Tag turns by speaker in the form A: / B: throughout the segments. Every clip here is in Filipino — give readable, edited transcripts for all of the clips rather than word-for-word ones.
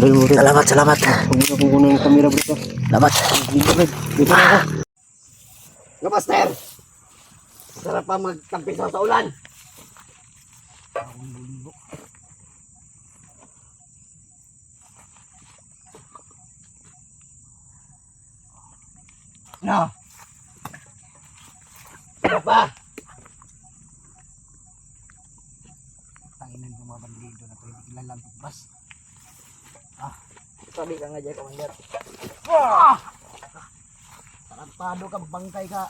A: Salamat, salamat.
B: Huwag mo kukunin yung camera bro.
A: Salamat.
B: Dito na ako.
A: Nga, Master. Sarap pa magtampisaw sa ulan. No. Sarap pa.
B: Tanginan ko mga bandido na ito. Hindi kilalang tukbas.
A: Sabi ka nga dyan, Commander.
B: Tarantado ka, bangkay ka.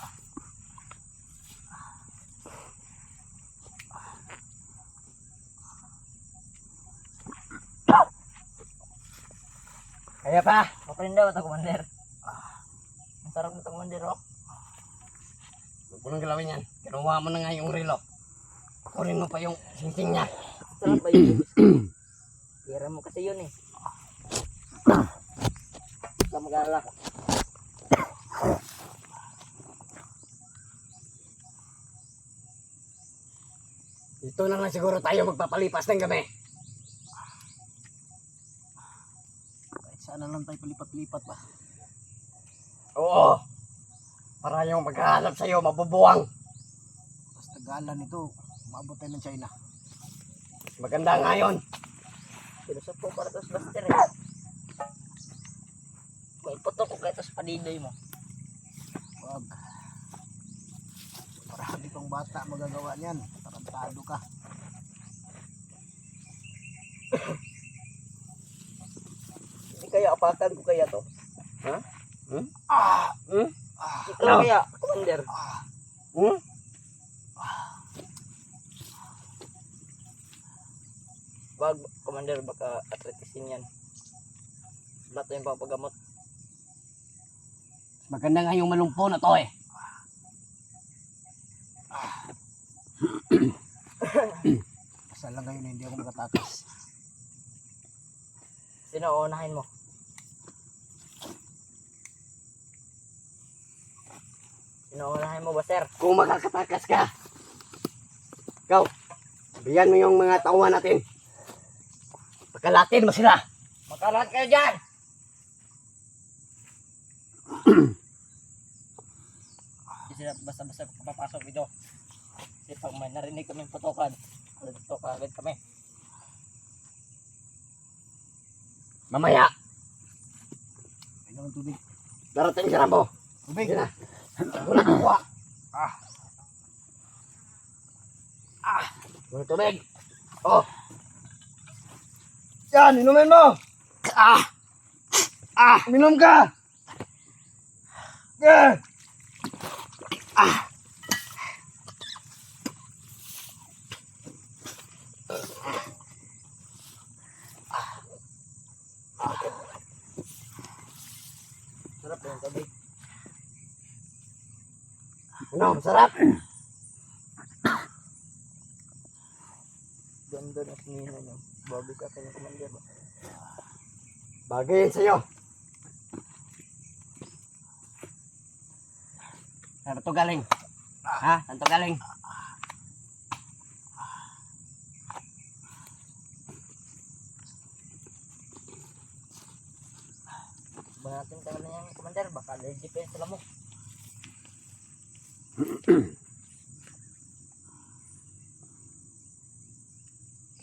A: Kaya pa. Kaparin daw ito, Commander. Ang sarap nito, Commander, oh. Huwag mo nang galawin yan. Kinuha mo na nga yung relo. Kunin mo pa yung singsing niya. Sarap ba yun? Tira mo kasi yun eh. Huwag ka mag-alala. Dito na lang siguro tayo magpapalipas ng gabi.
B: Kahit saan na lang tayo palipat-lipat ba.
A: Oo. Para yung maghahanap sa'yo, mabubuwang.
B: Basta galan ito. Maabot tayo ng China.
A: Maganda nga yun. Pinusap ko para ito sa Buster eh. May puto ko kayo ito sa panidoy mo.
B: Wag. Marami pang bata magagawa niyan. Tarantado ka.
A: Hindi kaya apakan ko kaya to. Ha? Hmm? Hmm? Ito
B: Ano?
A: kaya, Commander. Hmm? Wag, Commander, baka atretisin yan. Wala tayong papagamot. Maganda nga yung malumpo na to eh.
B: Kasal lang ngayon na hindi ako makatakas.
A: Sino uunahin mo? Sino uunahin mo ba, sir? Kung makakatakas ka. Ikaw, biyan mo yung mga tauhan natin. Pagkalatin mo sila. Magkalat kayo dyan! Hindi sila basta-basta papapasok dito. Kasi pag may narinig kaming putokan, dito kagad kami. Mamaya,
B: Ay naman tubig.
A: darating si Rambo.
B: Tubig.
A: Sige na. Wala kukuha. Wala tubig. Oh. Yan, inumin mo. Minom ka. Yeah. Sarap yung tubig. Ano, sarap. Ganda na sinina niyo. Bago ka kanya, Commander. Bagay yan sa'yo. Saan to galing? Ha? Saan to galing? Bangatin ka na yan, Commander. Baka allergy pa yung lamok.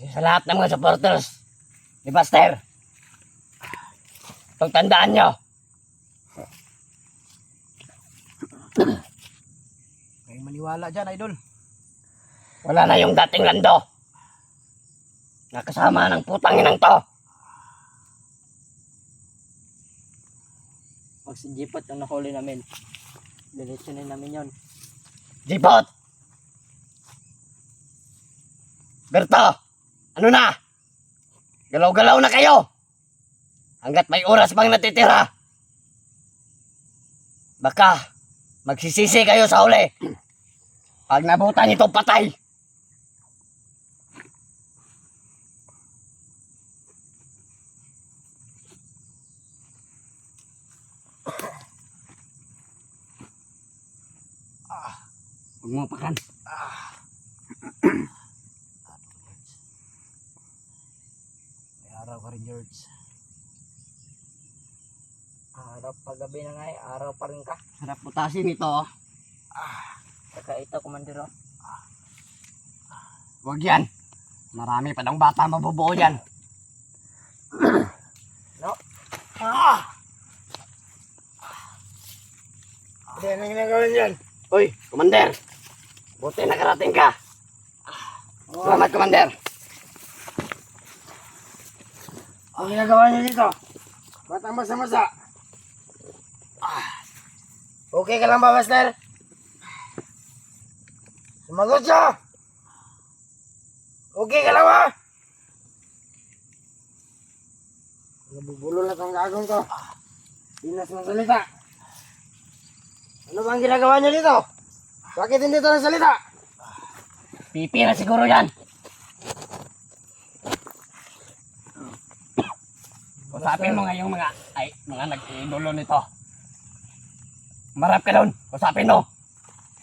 A: Sa lahat ng mga supporters ni Buster, pagtandaan nyo,
B: Kayo maniwala dyan, idol.
A: wala na yung dating Lando na kasama ng putang inang to. Pag si Jipot yung nahuli namin, diretsunin namin yon. Jipot! Berto! Ano na? Galaw-galaw na kayo! Hanggat may oras pang natitira. Baka magsisisi kayo sa huli. Pag nabutan itong patay. Huwag mo pakan.
B: May araw ka rin, George.
C: Araw paggabi na nga eh, araw pa rin ka.
A: Sarap putasin ito.
C: Saka ito, Commander, oh.
A: Huwag yan. Marami pa ng bata mabubuo yan.
C: No?
B: Hindi, anong ginagawa niyan?
A: Uy, Commander. Buti nakarating ka. Salamat, Commander.
B: Anong ginagawa niyo dito? Batang masa-masa. Okay ka lang ba, Master? Sumagot siya! Okay ka lang ba? Nabubulo na tong gagong to. Di na sumasalita. Ano bang ginagawa niyo dito? Bakit hindi ito nagsalita?
A: Pipi na siguro yan. Usapin mo ngayong mga nag-idulo nito. Marap ka doon. Usapin mo.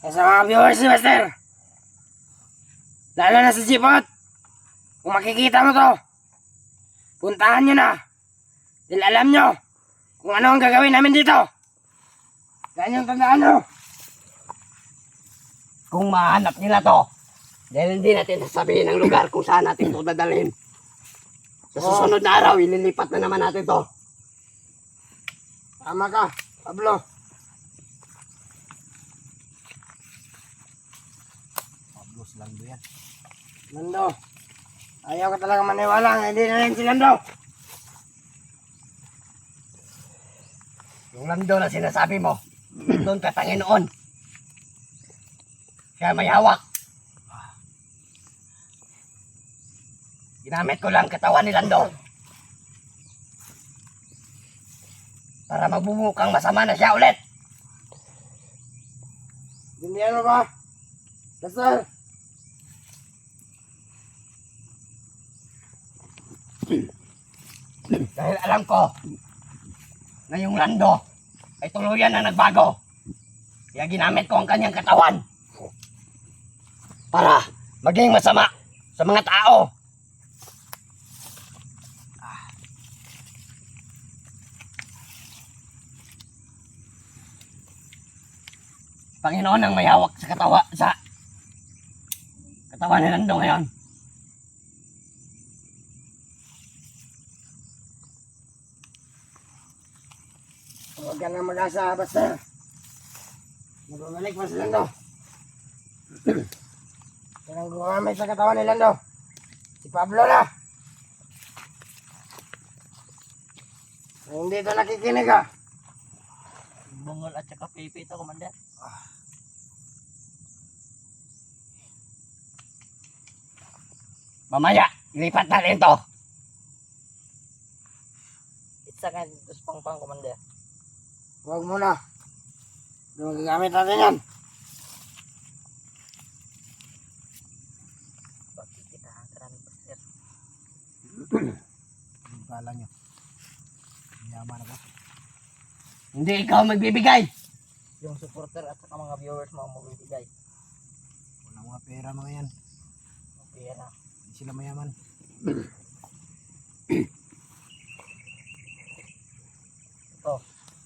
B: Sa mga viewers ni Master. Lalo na sa Jipot. Kung makikita mo to, puntahan nyo na. Dahil alam nyo kung ano ang gagawin namin dito. Ganyan tandaan nyo.
A: Kung mahanap nila to, dahil hindi natin sasabihin ang lugar kung saan natin ito dadalhin. Sa susunod na araw, ililipat na naman natin to.
B: Tama ka, Pablo. Pablo, si Lando yan. Lando, ayaw ka talaga maniwala nga hindi na rin si Lando.
A: Yung Lando na sinasabi mo, doon ka Panginoon. Kaya may hawak. Ginamit ko lang katawan ni Lando. Para magbumukang masama na siya ulit.
B: Gindihan mo ba? Dasal.
A: Dahil alam ko na yung Lando ay tuluyan na nagbago. Kaya ginamit ko ang kanyang katawan para maging masama sa mga tao. Panginoon ang may hawak sa katawan ni Lando ngayon.
B: Huwag ka na mag-asa, basta. Nagbabalik pa si Lando. Yan ang gumamit sa katawan ni Lando. Si Pablo na. Hindi ito nakikinig ah.
C: Bungol at saka pipi ito, Commander.
A: Mamaya, ilipat natin to.
C: Itsa ka dito sa pangpang, Commander.
B: Huwag muna. Doon gagamit natin yan.
C: Bakit kita hangkarami, Master?
B: Kala nyo. Yaman ako.
A: Hindi ikaw magbibigay.
C: Yung supporter at saka mga viewers mo ang magbibigay.
B: Walang mga pera mga yan.
C: Ang pera.
B: Hindi sila mayaman.
C: Ito,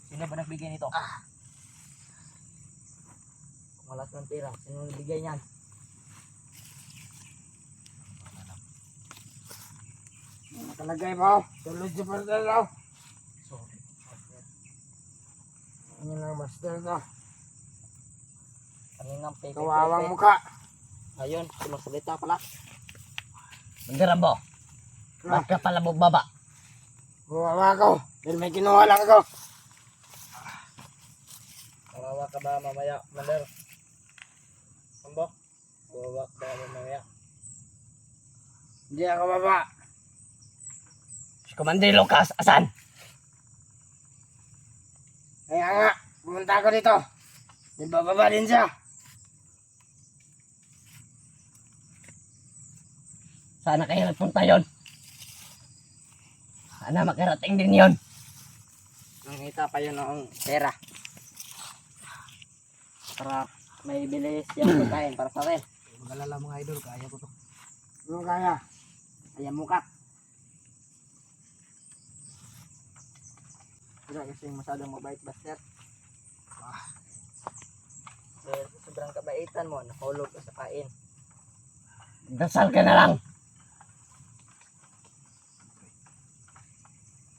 C: sino ba nagbigay nito? Kung wala silang pera, sino nagbigay niyan?
B: Nakalagay pa. Tulad si Pastor daw.
C: Sorry, Master.
B: Ano lang Master to.
C: Kaninang pepe.
B: Kawawang mukha.
C: Ayun, sumasalita pala.
A: Mandirambo, ba't ka pala baba?
B: Kawawa ako. Dahil may kinuha lang ako.
C: Kawawa ka ba mamaya, Commander? Ambo? Kawawa ka ba mamaya?
B: Hindi ako baba.
A: Si Commander Lucas, asan?
B: Kaya nga, pumunta ako dito. Dahil bababa din siya.
A: Sana kayo nagpunta yon. Sana makarating din yon.
C: Nakita pa yun noong pera. Para may bilis yung pagkain para sa akin.
B: Mag-alala mga idol, kaya ko to. Ano kaya?
C: Ayan mukat. Wala kasi masyadong mabait, Buster.
A: Dahil sa sobrang kabaitan mo, nahulog ka sa kain.
B: Dasal ka na lang.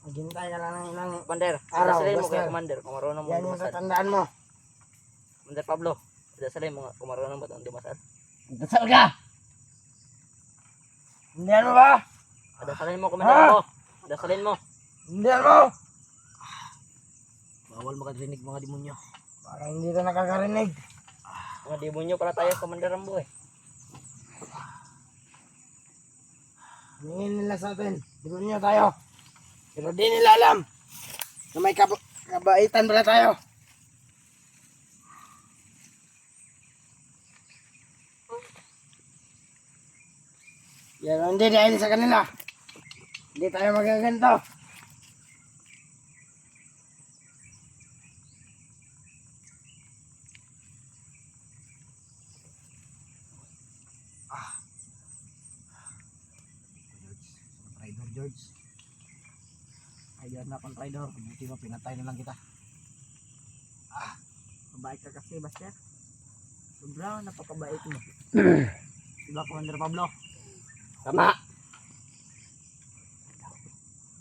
A: Maghintay na lang ng Commander.
C: Araw,
A: Dasalin mo
C: Buster.
A: kaya Commander kung marunong mo
C: Yan yung
A: dumasal.
C: tatandaan mo.
A: Commander Pablo, dasalin mo nga kung marunong mo itong dumasal.
B: Dasal ka.
C: Hindihan mo ba?
A: Dasalin mo Commander
C: Ah!
A: Pablo. Dasalin mo.
C: Hindihan mo!
A: Bawal makarinig mga demonyo.
C: Parang hindi na nakakarinig.
A: Mga demonyo pala tayo Commander Rambo eh.
C: Hingin nila sa atin. Demonyo tayo. Pero di nila alam na may kabaitan pala tayo. Yan, hindi dahil sa kanila. Hindi tayo magaganto.
B: Traidor George. Ayan na akong traidor. Buti mo pinatay na lang kita.
A: Mabait ka kasi Buster. Sobrang napakabait mo. Diba Commander Pablo?
B: Tama.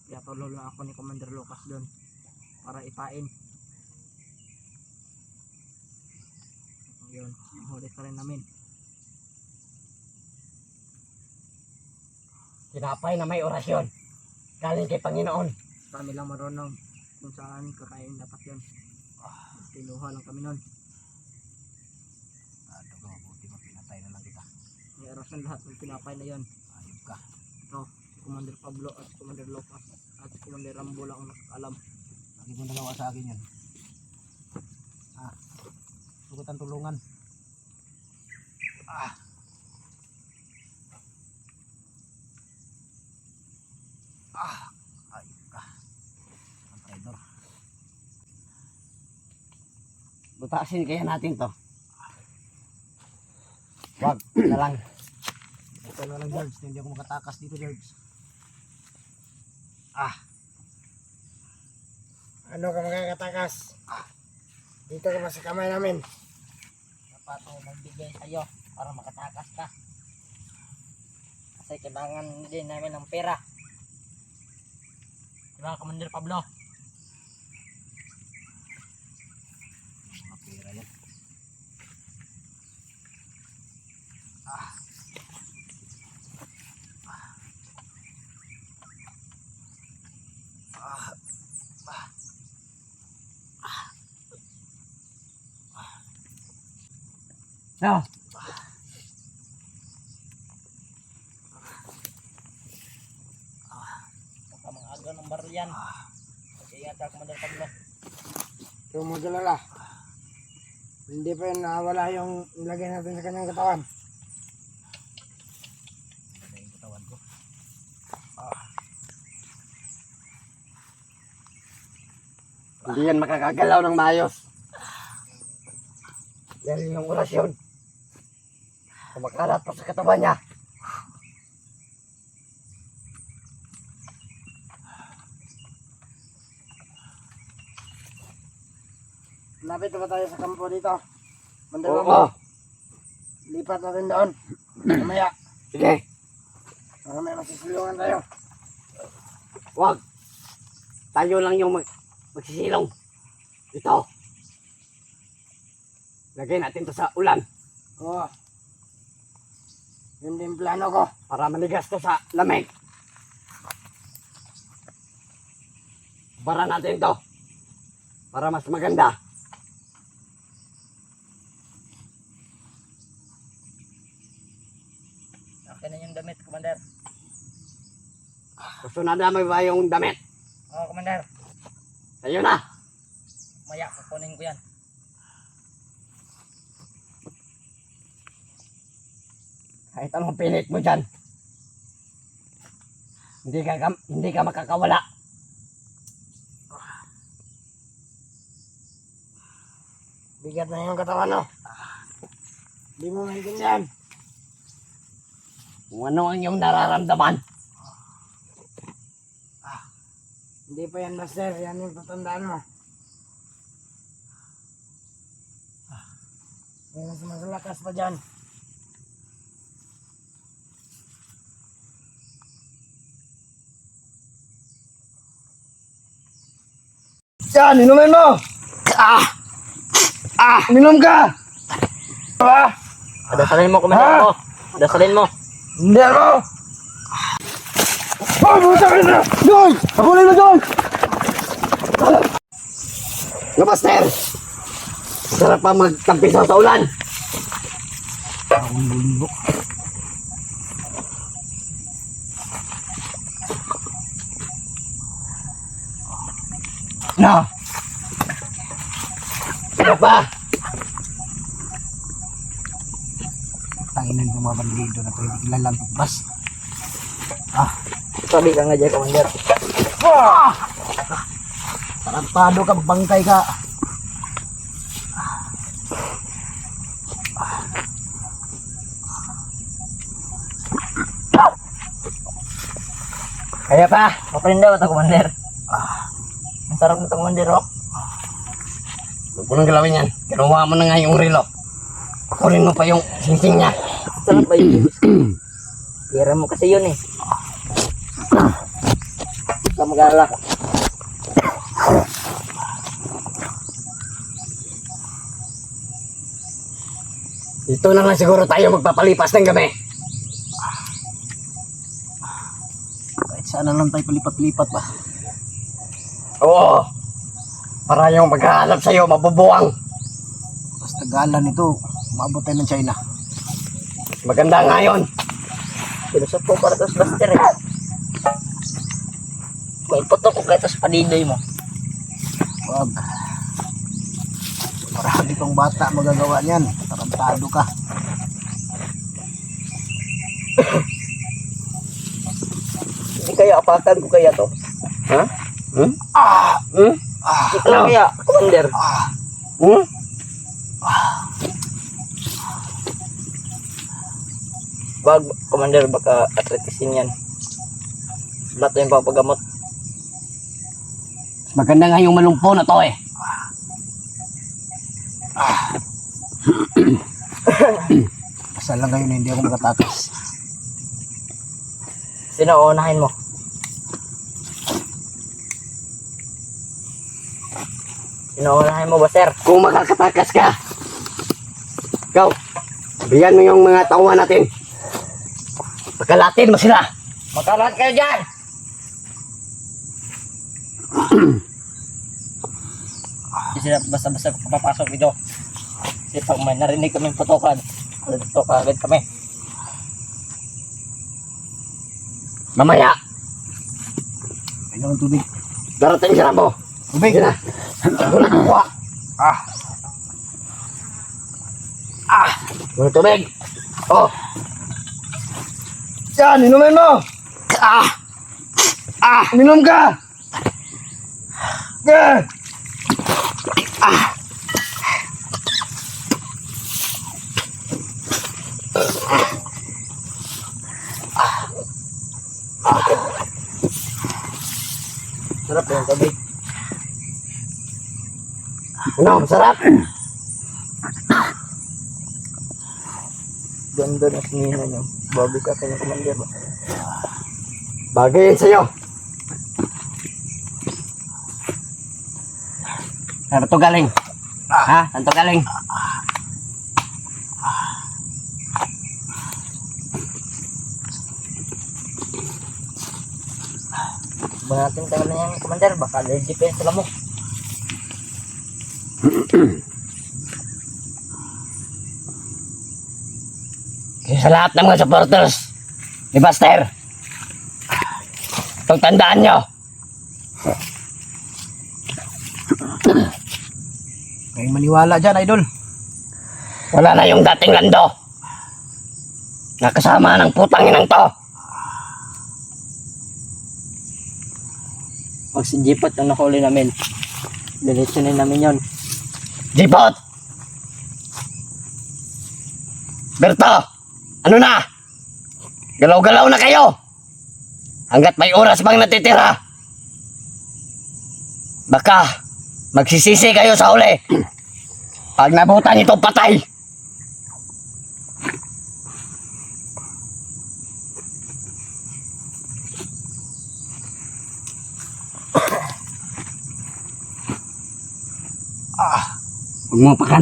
A: Kaya tulol lang ako ni Commander Lucas doon. Para ipain. Yun, huli ka rin namin.
B: Tinapay na may orasyon. Galing kay Panginoon.
A: Kami lang marunong kung saan kakain dapat yun. Tinuha lang kami nun.
B: Ano ko, buti mo pinatay na lang kita.
A: May arasan lahat ng pinapay na yun.
B: Ayop ka.
A: Ito, si Commander Pablo at si Commander Lucas at si Commander Rambo lang ang nakakalam.
B: Lagi mo nagawa sa akin yun. Sugot ang tulungan. Ayop ka. Ang traidor. Butasin kaya natin to. Wag na lang. Ito na lang George. Hindi ako makatakas dito George.
C: Ano ka makakatakas? Dito ka pa sa kamay namin.
A: Dapat ako magbigay sa'yo para makatakas ka. Kasi kailangan din namin ng pera. Diba Commander Pablo?
B: Mga pera yan. No.
A: Baka mga aga ng baril yan. Kaya yata Commander Pablo.
C: Huwag mo galala. Hindi pa yun nawala yung ilagay natin sa kanyang katawan.
B: Ano yung katawan ko? Hindi yan makakagalaw ng maayos. Yan yung orasyon. Kumakalat pa sa katawan niya.
C: Lapit na ba tayo sa kampo dito? Mandal
B: Oo.
C: mo. Lipat natin doon. Mamaya.
B: Sige.
C: Mamaya masisilungan tayo.
B: Wag. Tayo lang yung magsisilong. Ito. Lagay natin to sa ulan
C: Oo. Yun din plano ko.
B: para manigas to sa lamig. Bara natin to para mas maganda.
A: Akin na yung damit Commander.
B: Gusto na damay ba yung damit?
A: Oo Commander.
B: Tayo na.
A: Maya kukunin ko yan.
B: Kahit anong pilit mo dyan. Hindi ka makakawala.
C: Bigat na yung katawan, no? Hindi mo maintindihan.
B: Kung ano ang iyong nararamdaman.
C: Hindi pa yan, Master. Yan yung tatandaan mo. May mas malakas pa dyan. Yan, inumin mo! Minom ka! Ba?
A: Dasalin mo, Commander mo. Dasalin mo.
C: Hindi ako! Oh, buta ka na! Doon! Habulin mo doon!
A: Nga, Master. Sarap pa magtampisaw sa ulan.
C: Na!
A: Ano pa?
C: Tanginan yung mga bandido na ito. Hindi kilalang tukbas.
A: Sabi ka nga dyan, Commander.
C: Tarampado ka, bangkay ka.
A: Kaya pa. Maprinda ba ito, Commander? Ang sarap nito, Commander, oh. Huwag mo nang galawin yan. Kinuha mo na nga yung relo. Kunin mo pa yung singsing niya. Sarap ba yung pira mo kasi yun eh. Huwag ka mag-alala ka.
B: Dito na lang siguro tayo magpapalipas ng gabi.
C: Kahit saan na lang tayo palipat-lipat ba?
B: Oo. Para yung maghahanap sa'yo, mabubuwang.
C: Basta galan ito. Umabot tayo ng China.
B: Maganda nga yun.
A: Pinusap ko para ito sa Buster eh. May putok ko kahit sa panidoy mo.
C: Wag. Marami pang bata magagawa niyan. Tarantado ka.
A: Hindi kaya apakan ko kaya to.
B: Ha? Hmm? Hmm?
A: Hindi lang kaya, Commander.
B: Hmm?
A: Wag, Commander, baka atretisin yan. Lahat yung papagamot.
B: Maganda nga yung malungpo na to eh.
C: Pasal lang kayo na hindi ako makatakas.
A: Sino uunahin mo? Sino uunahin mo ba, sir?
B: Kung makakatakas ka, ikaw, bigyan mo yung mga tauhan natin. Pagkalatin mo sila.
A: Magkalat kayo dyan! Hindi sila basta-basta papasok dito. Kasi pag may narinig kaming putokan, dito kagad kami.
B: Mamaya,
C: Ayun ang tubig.
B: darating si Rambo.
C: Tubig!
B: Sige na. Wala kukuha. Yung tubig. Oh.
C: Yan, inumin mo! Minom ka! Yan!
A: Sarap yung tubig.
B: Ano, masarap.
A: Ganda na sinina niyo. Bago ka kanya, Commander.
B: Bagay yan sa'yo. Saan to galing? Ha? Saan to galing?
A: Ba natin tayo na yan, Commander. Baka allergic pa yan sa lamok.
B: Kaya sa lahat ng mga supporters ni Buster, itong tandaan nyo,
C: Kayo maniwala dyan, idol.
B: wala na yung dating Lando na kasama ng putang inang to.
A: Pag si Jeepot ang nahuli namin, diretsunin namin yon.
B: Jipot! Berto! Ano na? Galaw-galaw na kayo! Hanggat may oras pang natitira,
A: Baka magsisisi kayo sa uli. Pag nabutan ito patay. Huwag mo pakan.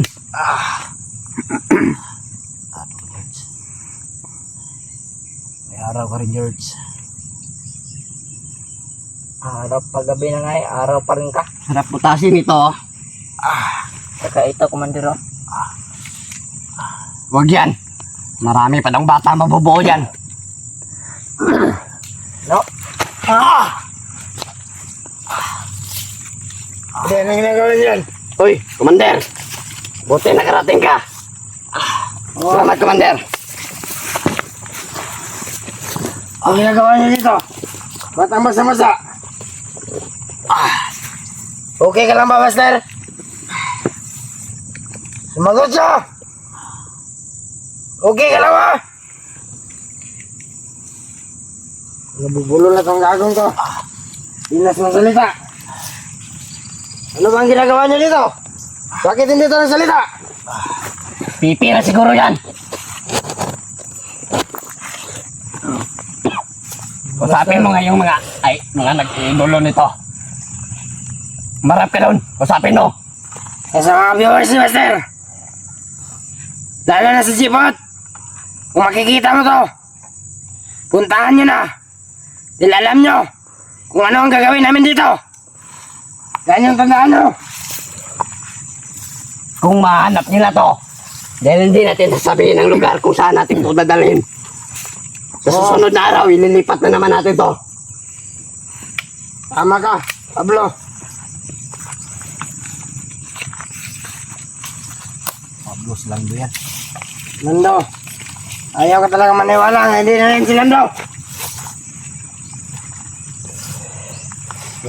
C: May araw ka rin, George.
B: Araw paggabi na nga araw pa rin ka.
A: Sarap putasin ito.
B: Saka ito, komandero.
A: Huwag yan. Marami pa ng bata mabubuo yan.
B: No?
C: Hindi, anong ginagawa niyo yan?
A: Hoy, Commander. Buti nakarating ka. Salamat, Commander.
C: Ang ginagawa niyo dito? Ba't ang masa-masa? Okay ka lang ba, Master? Sumagot siya! Okay ka lang ba? Nabubulo na tong gagong ko. Inas ng salita. Ano bang ginagawa niyo dito? Bakit hindi ito nagsalita?
A: Pipi na siguro yan. Usapin mo nga yung mga nag-idolo nito. Marap ka doon. Usapin mo.
B: Eh, sa mga viewers ni Master. Lalo na sa Jipot. Kung makikita mo to, puntahan nyo na. Dahil alam nyo kung ano ang gagawin namin dito. Yan yung tandaan nyo.
A: Kung mahanap nila to, dahil hindi natin sasabihin ang lugar kung saan natin ito dadalhin. Sa susunod na araw, ililipat na naman natin to.
C: Tama ka, Pablo. Pablo's lang do yan.
B: Lando, ayaw ka talaga maniwala na hindi na rin si Lando.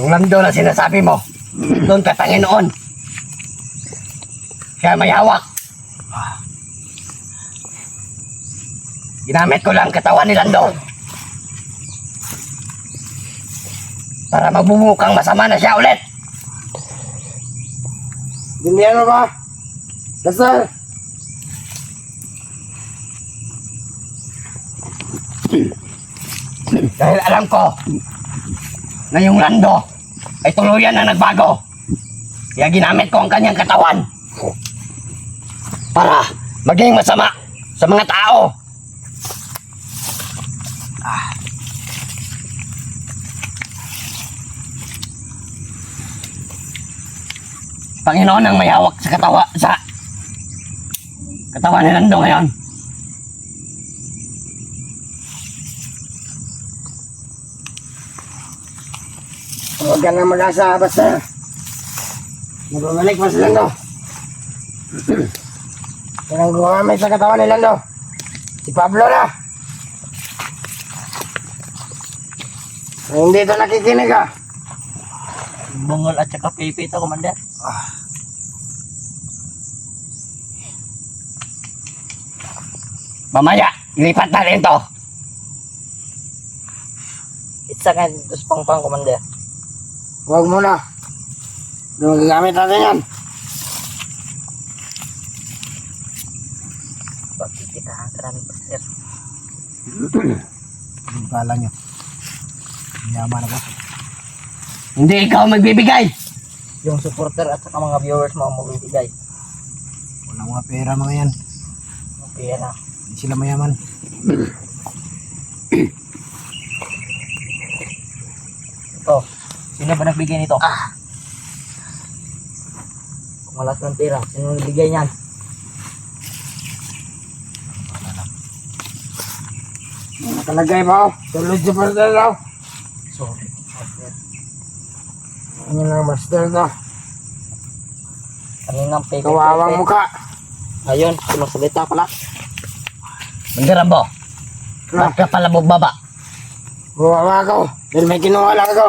A: Yung Lando na sinasabi mo, doon ka Panginoon. Kaya may hawak. Ginamit ko lang katawan ni Lando. Para magbumukang masama na siya ulit.
C: Dindihan mo ba? Master!
A: Dahil alam ko na yung Lando ay tuluyan na nagbago. Kaya ginamit ko ang kanyang katawan para maging masama sa mga tao. Panginoon ang may hawak sa katawan ni Lando ngayon.
C: Huwag ka na mag-asa, basta. Nagbabalik pa si Lando. Kailang gumamit sa katawan ni Lando. Si Pablo na. Hindi ito nakikinig ah.
B: Bungol at saka pipi ito, Commander.
A: Mamaya, ilipat natin to.
B: It's a kind of pang-pang, Commander.
C: Huwag muna. Gagamit natin yan.
B: Pagkikitahan ka namin, Master.
C: Ang kala nyo. Yaman ako.
A: Hindi ikaw magbibigay.
B: Yung supporter at saka mga viewers mo ang magbibigay.
C: Walang mga pera mga yan.
B: Okay na.
C: Hindi sila mayaman.
B: Ito. Sino ba nagbigay nito? Kung wala ng pera, sino nagbigay niyan?
C: Nakalagay ba? Tulad sa partner daw.
B: Sorry, Master.
C: Ano lang master to?
B: Kaninang pepe.
C: Kawawang mukha.
B: Ayun, sumasalita pala.
A: Mandirambo, ba't ka pala baba?
C: Kawawa ako. Dahil may kinuha lang ako.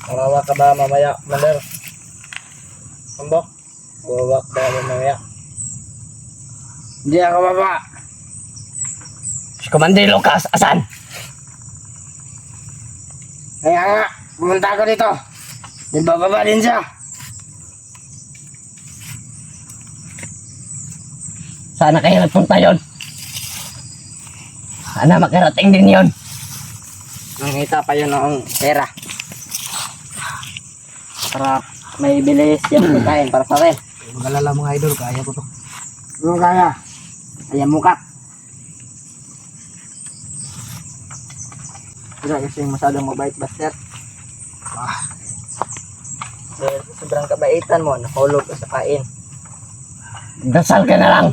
B: Kawawa ka ba mamaya, Commander? Ambok? Kawawa ka ba mamaya?
C: Hindi ako baba.
A: Si Commander Lucas, asan?
C: Kaya nga, pumunta ako dito. Then bababa din siya.
A: Sana kayo nagpunta yun. Sana makarating din yun.
B: Nangita pa yun ng pera. Para may bilis yung pagkain para sa akin.
C: Mag-alala mga idol, kaya ko to. Ano kaya?
B: Kaya mukat.
C: Hindi kasi masyadong mabait, Buster.
B: Sobrang kabaitan mo, nahulog ka sa kain.
A: Dasal ka na lang.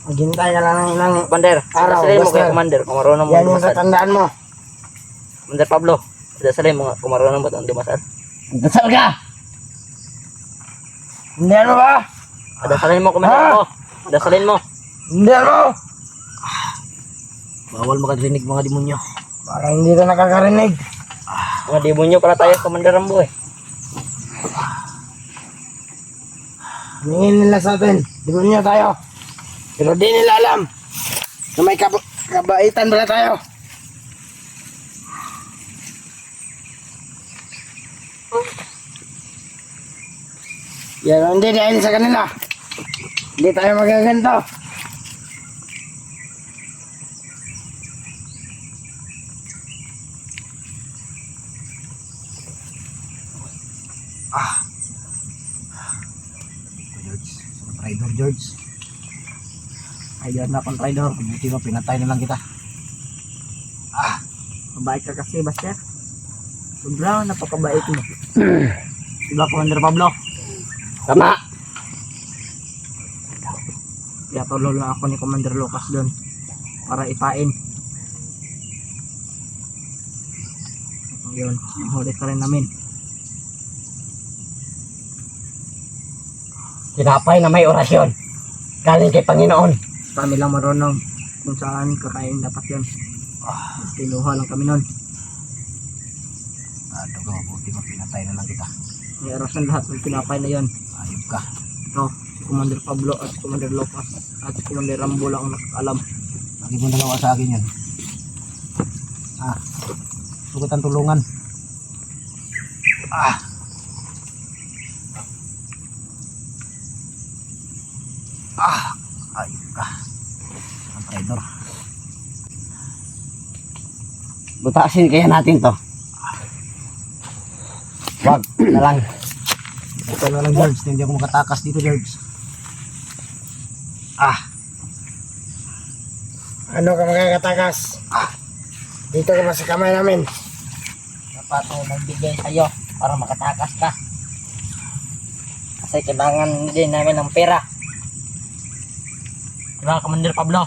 C: Maghintay ka lang ng ilang
B: Commander,
C: araw,
B: dasalin mo
C: Buster.
B: kay Commander kung marunong mo
C: Yan yung
B: dumasal.
C: tatandaan mo.
B: Commander Pablo, dasalin mo kung marunong mo dumasal.
A: Dasal ka.
C: Hindi mo ba?
B: Dasalin mo, Commander
C: Ha?
B: mo. Dasalin mo.
C: Hindi mo!
A: Bawal makarinig mga demonyo.
C: Parang hindi na nakakarinig.
B: Mga demonyo pala tayo, Commander Rambo eh.
C: Hingin nila sa atin. Demonyo tayo. Pero di nila alam na may kabaitan pala tayo. Yan, hindi dahil sa kanila. Hindi tayo magaganto.
A: Traidor George. Idol na akong traidor. Buti mo, pinatay na lang kita.
B: Mabait ka kasi, Buster. Sobrang napakabait mo.
A: Diba, Commander Pablo? Tama.
B: Kaya tulo lang ako ni Commander Lucas doon para ipain. Yun, huli ka rin namin.
A: Tinapay na may orasyon. Galing kay Panginoon.
B: Kami lang marunong kung saan kakain dapat yun. Pinuha lang kami nun.
A: Ano ko, buti mo, pinatay na lang kita.
B: May arasan lahat ng pinapay na yun.
A: Ayop ka.
B: Ito, si Commander Pablo at si Commander Lucas at si Commander Rambo lang ang nakakalam.
A: Lagi mo nagawa sa akin yan. Sugat ang tulungan. Ayop ka. Ang traidor. Butasin kaya natin to. Wag na lang. Ito na lang, George. Hindi ako makatakas dito, George.
C: Ano ka makakatakas? Dito ka pa sa kamay namin.
B: Dapat mo magbigay sa'yo para makatakas ka. Kasi kailangan din namin ng pera. Diba, Commander Pablo?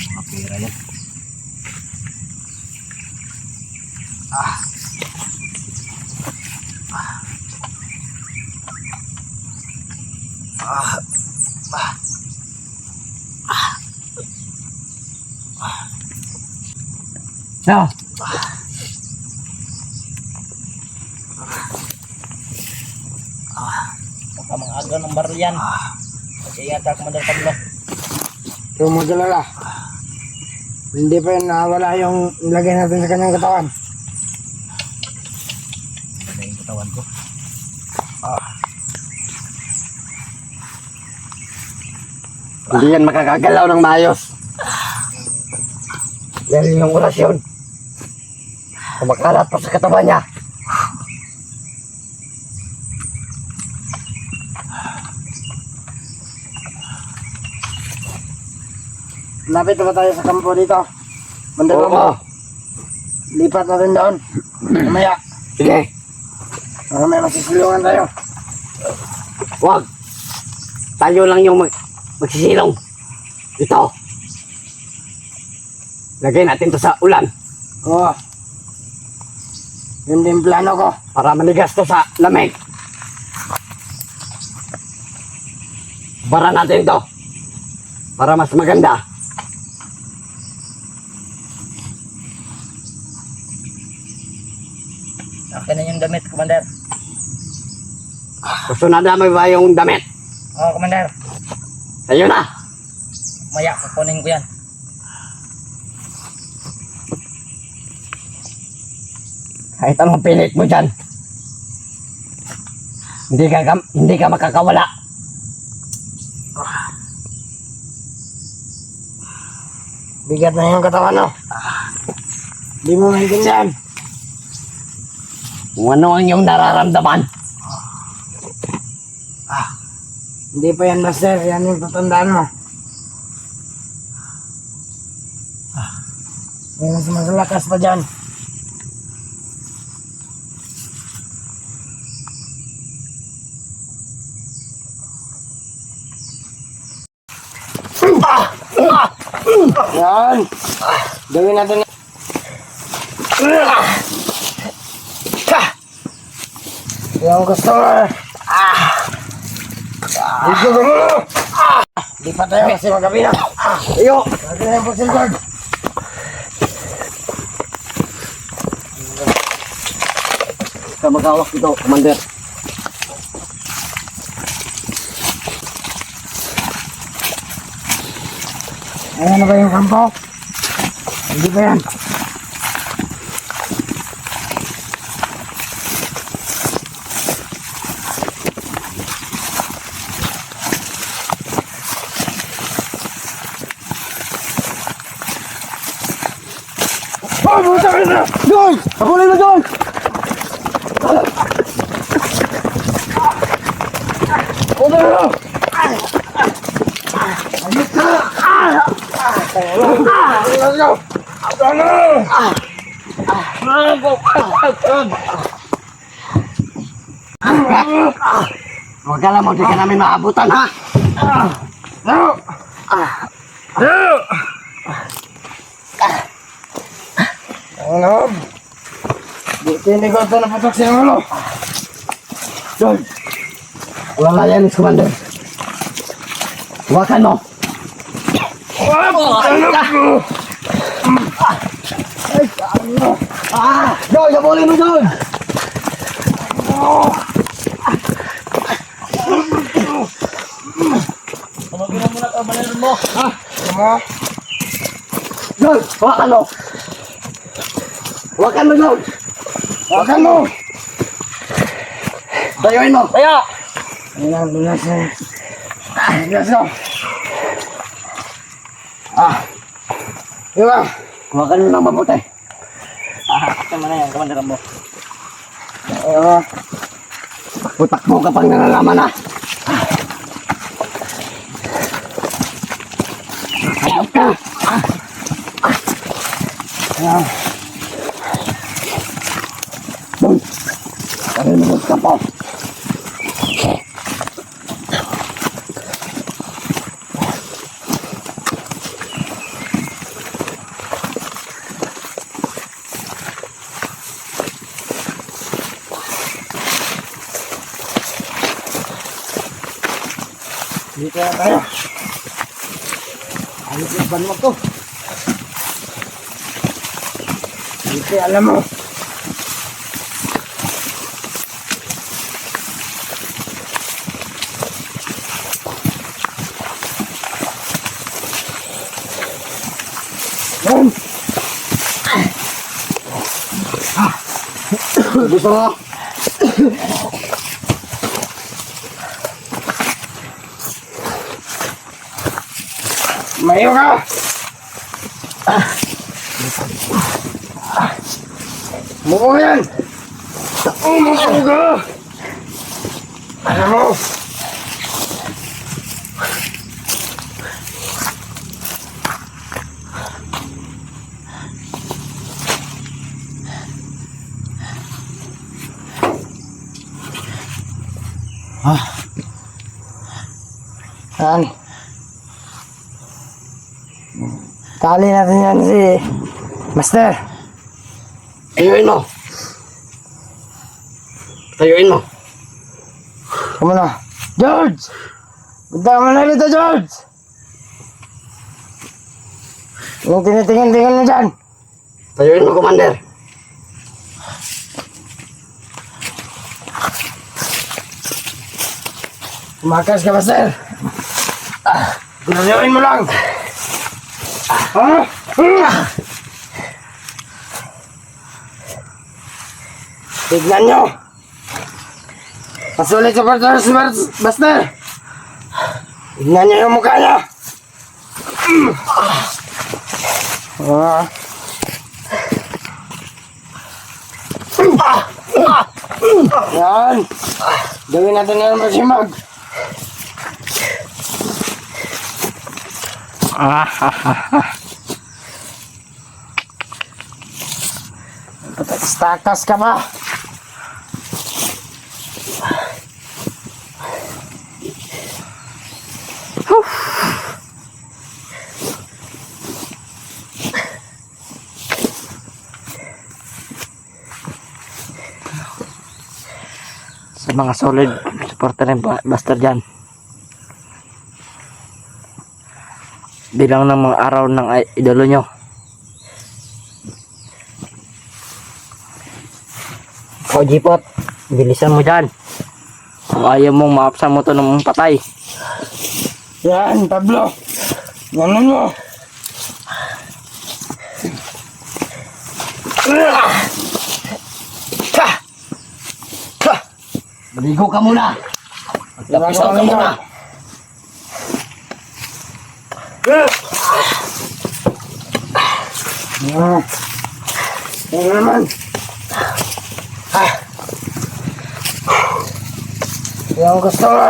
A: Mga pera yan. So,
B: Baka mga aga ng baril yan. Kasi yata, Commander Pablo.
C: Huwag mag-alala. Hindi pa yun nawala yung ilagay natin sa kanyang katawan.
A: ganda yung katawan ko. Hindi yan makakagalaw ng maayos. Yan yung orasyon. Kumakalat pa sa katawan niya.
C: Lapit na ba tayo sa kampo dito? Banda
A: Oo.
C: mo. Lipat natin doon. Mamaya.
A: Sige.
C: May masisilungan tayo.
A: Wag. Tayo lang yung magsisilong. Ito. Lagay natin to sa ulan
C: Oo. Yun din plano ko.
A: para manigas to sa lamig. Bara natin to para mas maganda.
B: Akin na yung damit, Commander.
A: Gusto na dami ba yung damit?
B: Oo, Commander.
A: Sa'yo na.
B: Maya, kukunin ko yan.
A: Kahit anong pilit mo dyan, hindi ka makakawala.
C: Bigat na yung katawan, no? Di mo maintindihan.
A: Kung ano ang iyong nararamdaman.
C: Hindi pa yan, Master. Yan yung tatandaan mo. May mas malakas pa dyan. Yan. Gawin natin. Yung gusto mo. Dito ka mo. Di pa tayo kasi magabi na. Iyo. Lagi na yung Boxing Guard.
A: Ka magawak dito, Commander.
C: Ayan na ba yung kampo? Hindi pa yan. Oh, buta ka na! Doon! Habulin mo doon! Buta ka na! Let's go!
A: Huwag ka lang, hindi ka namin maabutan, ha?
C: Ano? Buti hindi ko ito napatok sa ulo.
A: George, wala yan, Commander. Huwakan mo. George, habulin mo, George!
B: Tumagin mo muna ito, balirin mo.
A: George, huwakan mo! Huwakan mo, George! Huwakan mo! Tayuin mo!
B: Kaya!
C: Ayan, lunas na. Let's go! Diba?
A: Huwakan mo ng mabuti.
B: Tama na yan, Commander mo.
A: Putakbo ka pang nalalaman, ha? Hayop ka!
C: Ayan.
A: Doon! Karinumot ka po.
C: Dito na tayo. Ayos yung ban mo to. Dito, alam mo. Yan.
A: Gusto mo?
C: Mayo ka! Muko yan! Muko ka! Alam mo! Yan. Tali natin yan si Master.
A: Tayuin mo. Tayuin mo.
C: Come na. George! Punta mo na dito, George! Yung tinitingin-tingin mo dyan.
A: Tayuin mo, Commander.
C: Tumakas ka, Master. Ginagawa mo lang. Tignan nyo. Pasulit supporters si Buster. Tignan nyo yung mukha niya. Yan. Gawin natin na ng pasimag. Takas ka ba?
B: Sa mga solid supporter ng Buster dyan, bilang ng mga araw ng idolo nyo. O Jipot, bilisan mo dyan. Kung ayaw mong maapsan mo to ng patay.
C: Yan, Pablo. Ganun mo.
A: Maligo ka muna. Magtapisaw ka muna.
C: Yan naman. Yan gusto mo.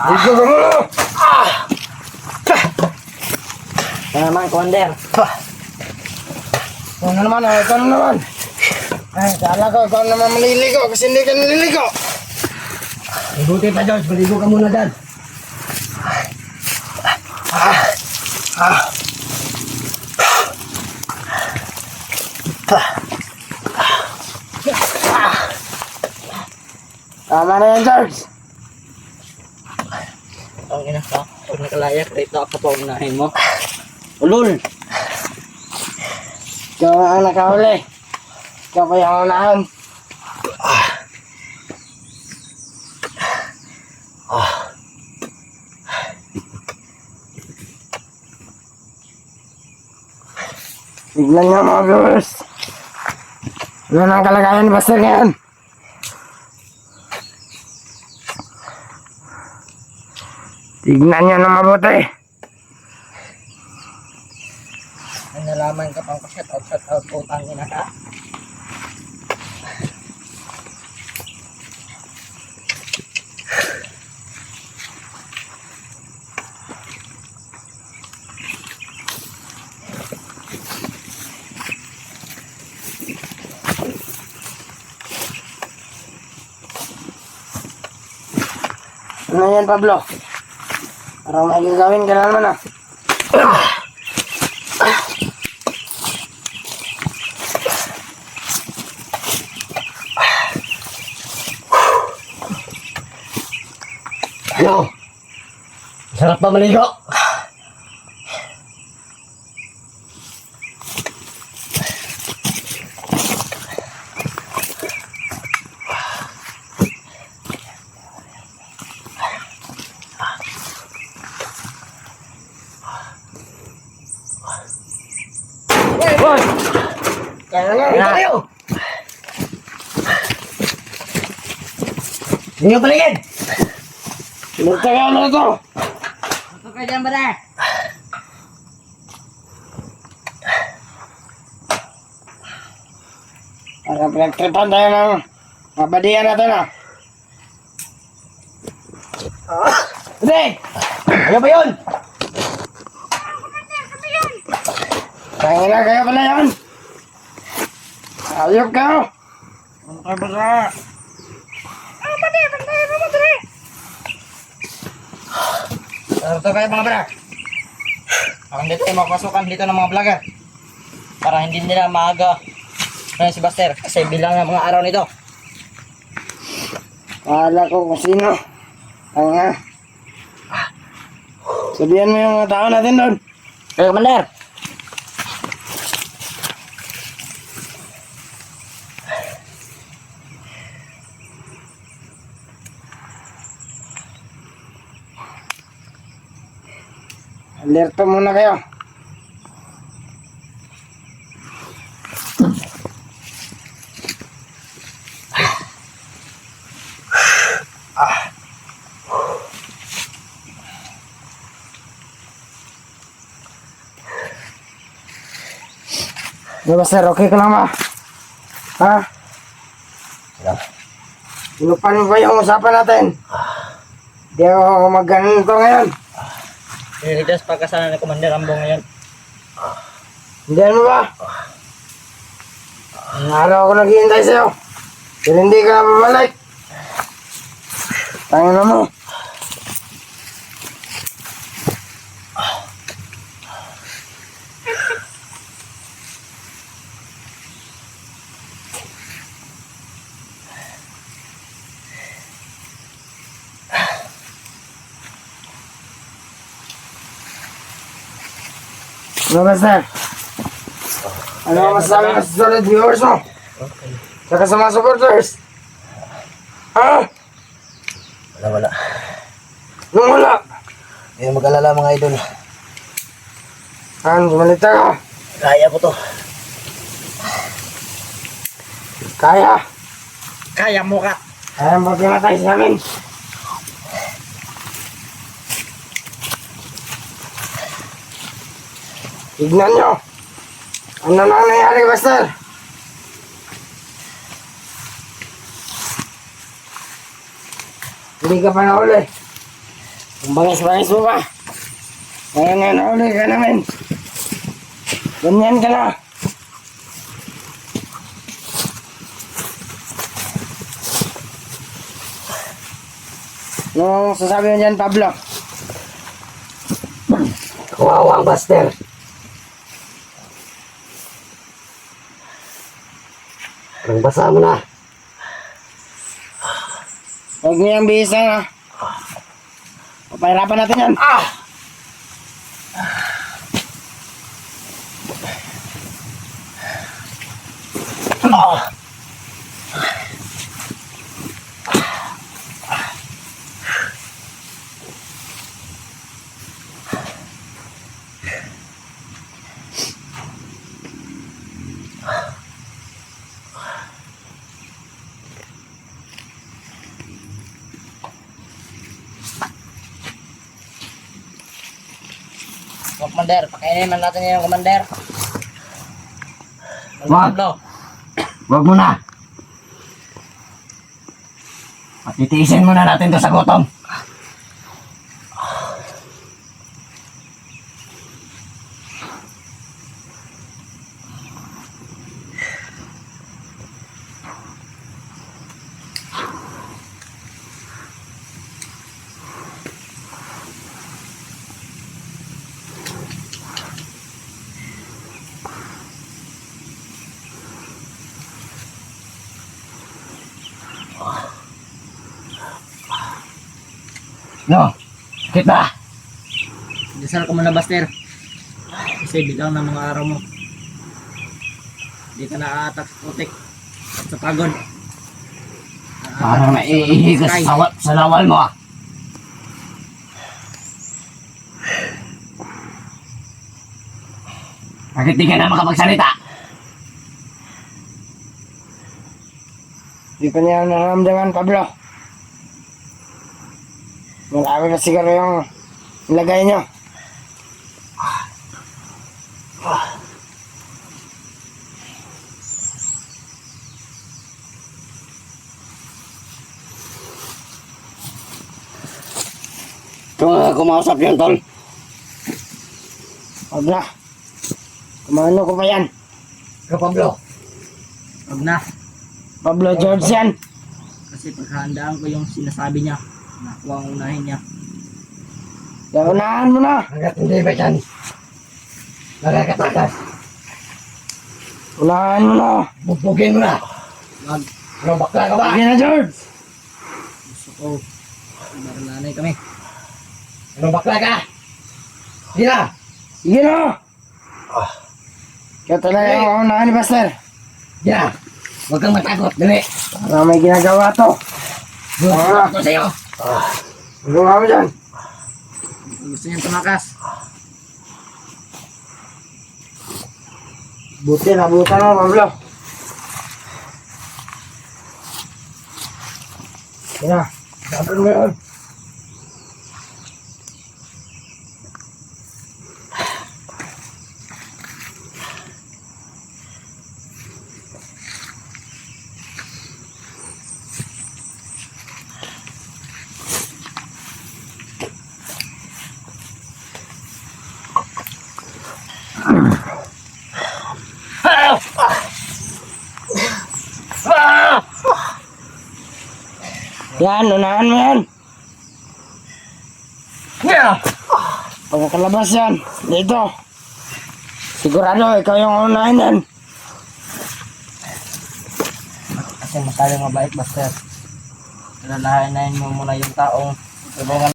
C: Ligo ka muna.
B: Yan naman, Commander.
C: Ikaw na naman, ikaw na naman. Ay, kala ko, ikaw naman maliligo kasi hindi ka naliligo.
A: Mabuti pa, George. Maligo ka muna dyan.
C: Tama na yan, George.
B: Ang ina ka, pag nakalayak, dito ako pa unahin mo. Ulul!
C: Ikaw ang nakahuli. Ikaw pa yung unahan. Tignan niyo mga viewers. Ano ang kalagayan ni Buster ngayon? Tignan niyo na mabuti.
B: Ang nalaman ka pang shout out, putang ina ka.
C: Ano yan, Pablo? Parang may gagawin ka na naman ah.
A: Yo! Sarap ba maligo?
B: Hoy!
C: Kaya na.
A: Ano kayo? Hindi nyo paligid!
C: Magtagal na ito.
B: Ito ka dyan ba na?
C: Parang pinagtripan tayo ng mabadian natin ah.
A: Hindi! Ano ba yun?
C: Kaya na kayo pala yan. Ayop ka. Ano ka ba sa...
B: Ito kayo mga brad. Ang dito yung mapasukan dito ng mga vlogger. Para hindi nila maaga na si Buster. Kasi bilang ng mga araw nito.
C: Kala ko kung sino. Ang nga. Sabihan mo yung mga tao natin doon.
B: Hey, Commander!
C: Alerto muna kayo. Ano ba sir, okay ka lang ba? Ha? Inupan mo ba yung usapan natin? Di ako mag-ganito ngayon.
A: Niligtas pagkasana ni Commander Rambo ngayon.
C: Hindi mo ba? Ang araw ako naghihintay sa'yo. Pero hindi ka na babalik. Tangin na mo. Ano ba sir? Ano ang masasabi mo sa solid viewers mo? Saka sa mga supporters? Ha?
A: Wala.
C: Nung wala?
A: Hindi mag-alala mga idol.
C: Han, sumalita ka.
A: Kaya ko to.
C: Kaya.
B: Kaya mo ka.
C: Kaya magpinatay sa amin. Tignan nyo. Ano na ang nangyari, Buster? Hindi ka pa nahuli. Kung bangis-bangis mo pa. Kaya nga nahuli ka namin. Ganyan ka na. Anong sasabi mo dyan, Pablo?
A: Kawawa ang Buster. Ang basa mo na.
C: Huwag niyang bisa na. Papahirapan natin yan.
B: Commander, pakainin man natin yung Commander.
A: Wag. Wag mo na. Patitiisin muna natin to sa gutom. No, sakit ba?
B: Dasal ka muna, Buster. Kasi bilang ng mga araw mo. Hindi ka naaatak sa putik at sa pagod.
A: Parang naiihi ka sa lawal mo ah. Bakit di ka na makapagsalita?
C: Di pa niya nararamdaman, Pablo. Marami pa siguro yung nilagay nyo.
A: Kung kumausap yun, tol.
C: Huwag na. Kumano ko pa yan.
A: Pablo.
B: Huwag na.
C: Pablo George yan.
B: Kasi paghahandaan ko yung sinasabi niya. Nakuha ang unahin niya.
C: Unahan mo na.
A: Hanggat hindi ba yan? Nakakatakas.
C: Unahan mo na.
A: Bubugin mo na.
B: Wag.
A: Ano, bakla ka ba?
C: Sige na, George.
B: Gusto ko. Barananay kami.
A: Ano, bakla ka? Sige na.
C: Sige na. Kaya talaga yung unahan ni Buster.
A: Sige na. Huwag kang matakot. Dali.
C: Para may ginagawa to.
A: Gusto ko sa'yo.
C: Gawa mo dyan.
B: Gusto niyang tumakas.
C: Buti nabutan mo, Pablo. Kaya, dapat mo yun. Yan, unahan mo yan. Pagkakalabas yan, dito. Sigurado, ikaw yung unahin yan.
A: Kasi masyadong mabait, Buster. Alalahanin mo muna yung taong tulungan